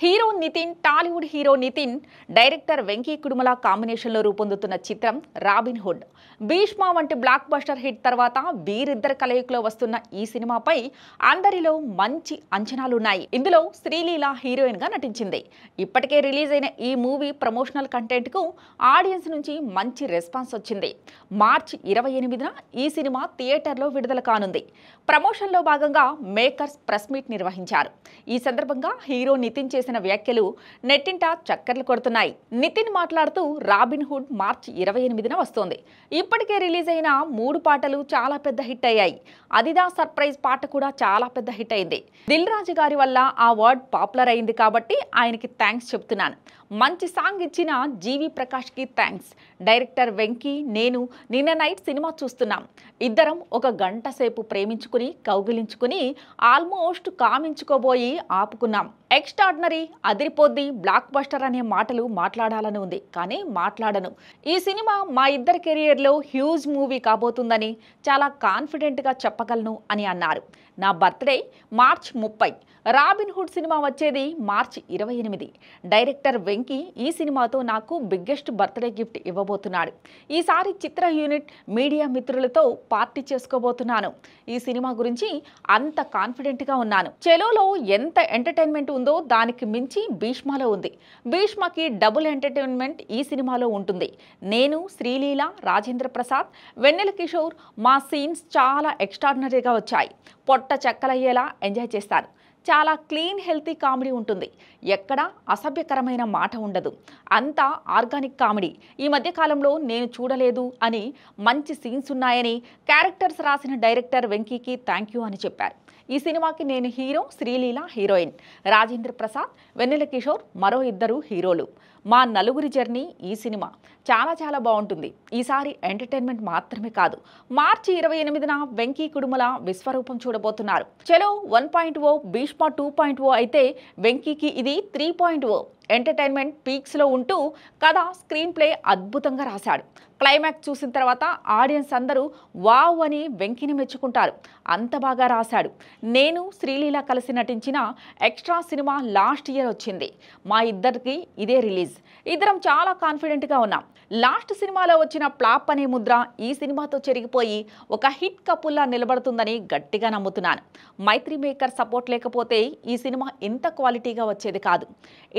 Hero Nithin, Tollywood hero Nithin, director Venky Kudumula కాంబినేషన్లో రూపొందుతున్న చిత్రం రాబిన్ హుడ్. భీష్మ వంటి బ్లాక్ బస్టర్ హిట్ తర్వాత వీరిద్దరి కలయికలో వస్తున్న ఈ సినిమాపై అందరిలో మంచి అంచనాలున్నాయి. ఇందులో శ్రీలీల హీరోయిన్ గా నటించింది. ఇప్పటికే రిలీజ్ అయిన ఈ మూవీ ప్రమోషనల్ కంటెంట్ కు ఆడియన్స్ నుంచి మంచి రెస్పాన్స్ వచ్చింది. మార్చి 28న ఈ సినిమా థియేటర్లో విడుదల కానుంది. ప్రమోషన్లో భాగంగా మేకర్స్ ప్రెస్ మీట్ నిర్వహించారు. ఈ సందర్భంగా హీరో నితిన్ చేసిన వ్యాఖ్యలు నెట్టింట చక్కర్లు కొడుతున్నాయి. నితిన్ మాట్లాడుతూ రాబిన్ హుడ్ మార్చి 28న వస్తోంది. ఇప్పటికే రిలీజ్ అయిన 3 పాటలు చాలా పెద్ద హిట్ అయ్యాయి. అదిదా సర్ప్రైజ్ పాట కూడా చాలా పెద్ద హిట్ అయింది. దిల్ రాజు గారి వల్ల ఆ వర్డ్ పాపులర్ అయింది కాబట్టి ఆయనకి థ్యాంక్స్ చెప్తున్నాను. మంచి సాంగ్ ఇచ్చిన జీవి ప్రకాష్కి థ్యాంక్స్. డైరెక్టర్ వెంకీ, నేను నిన్న నైట్ సినిమా చూస్తున్నాం. ఇద్దరం ఒక గంట సేపు ప్రేమించుకుని కౌగిలించుకుని ఆల్మోస్ట్ కామించుకోబోయి ఆపుకున్నాం. ఎక్స్ట్రాడినరీ, అదిరిపోద్ది, బ్లాక్ బస్టర్ అనే మాటలు మాట్లాడాలని ఉంది, కానీ మాట్లాడను. ఈ సినిమా మా ఇద్దరి కెరియర్లో హ్యూజ్ మూవీ కాబోతుందని చాలా కాన్ఫిడెంట్గా చెప్పగలను అని అన్నారు. నా బర్త్డే మార్చి 30. రాబిన్ హుడ్ సినిమా వచ్చేది మార్చి 28. డైరెక్టర్ వెంకీ ఈ సినిమాతో నాకు బిగ్గెస్ట్ బర్త్డే గిఫ్ట్ ఇవ్వబోతున్నాడు. ఈసారి చిత్ర యూనిట్ మీడియా మిత్రులతో పార్టీ చేసుకోబోతున్నాను. ఈ సినిమా గురించి అంత కాన్ఫిడెంట్గా ఉన్నాను. చెలోలో ఎంత ఎంటర్టైన్మెంట్ ఉందో దానికి మించి భీష్మలో ఉంది. భీష్మకి డబుల్ ఎంటర్టైన్మెంట్ ఈ సినిమాలో ఉంటుంది. నేను, శ్రీలీల, రాజేంద్ర ప్రసాద్, వెన్నెల కిషోర్ మా సీన్స్ చాలా ఎక్స్ట్రాడినరీగా వచ్చాయి. పొట్ట చెక్కలయ్యేలా ఎంజాయ్ చేస్తారు. చాలా క్లీన్ హెల్తీ కామెడీ ఉంటుంది. ఎక్కడా అసభ్యకరమైన మాట ఉండదు. అంతా ఆర్గానిక్ కామెడీ. ఈ మధ్య కాలంలో నేను చూడలేదు అని మంచి సీన్స్ ఉన్నాయని క్యారెక్టర్స్ రాసిన డైరెక్టర్ వెంకీకి థ్యాంక్ యూ అని చెప్పారు. ఈ సినిమాకి నేను హీరో, శ్రీలీల హీరోయిన్, రాజేంద్ర ప్రసాద్, వెన్నెల కిషోర్ మరో 2 హీరోలు. మా నలుగురి జర్నీ ఈ సినిమా చాలా బాగుంటుంది. ఈసారి ఎంటర్టైన్మెంట్ మాత్రమే కాదు. మార్చి 28న వెంకీ కుడుమల విశ్వరూపం చూడబోతున్నారు. చలో 1.0, భీష్మ 2.0 అయితే వెంకీకి ఇది 3.0. ఎంటర్టైన్మెంట్ పీక్స్లో ఉంటూ కథ, స్క్రీన్ ప్లే అద్భుతంగా రాశాడు. క్లైమాక్స్ చూసిన తర్వాత ఆడియన్స్ అందరూ వావ్ అని వెంకీని మెచ్చుకుంటారు. అంత బాగా రాశాడు. నేను, శ్రీలీల కలిసి నటించిన ఎక్స్ట్రా సినిమా లాస్ట్ ఇయర్ వచ్చింది. మా ఇద్దరికి ఇదే రిలీజ్. ఇద్దరం చాలా కాన్ఫిడెంట్గా ఉన్నాం. లాస్ట్ సినిమాలో వచ్చిన ఫ్లాప్ అనే ముద్ర ఈ సినిమాతో చెరిగిపోయి ఒక హిట్ కపుల్లా నిలబడుతుందని గట్టిగా నమ్ముతున్నాను. మైత్రి మేకర్ సపోర్ట్ లేకపోతే ఈ సినిమా ఇంత క్వాలిటీగా వచ్చేది కాదు.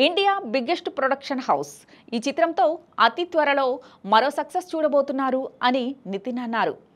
ఇండియా బిగ్గెస్ట్ ప్రొడక్షన్ హౌస్ ఈ చిత్రంతో అతి త్వరలో మరో సక్సెస్ చూడబోతున్నారు అని నితిన్ అన్నారు.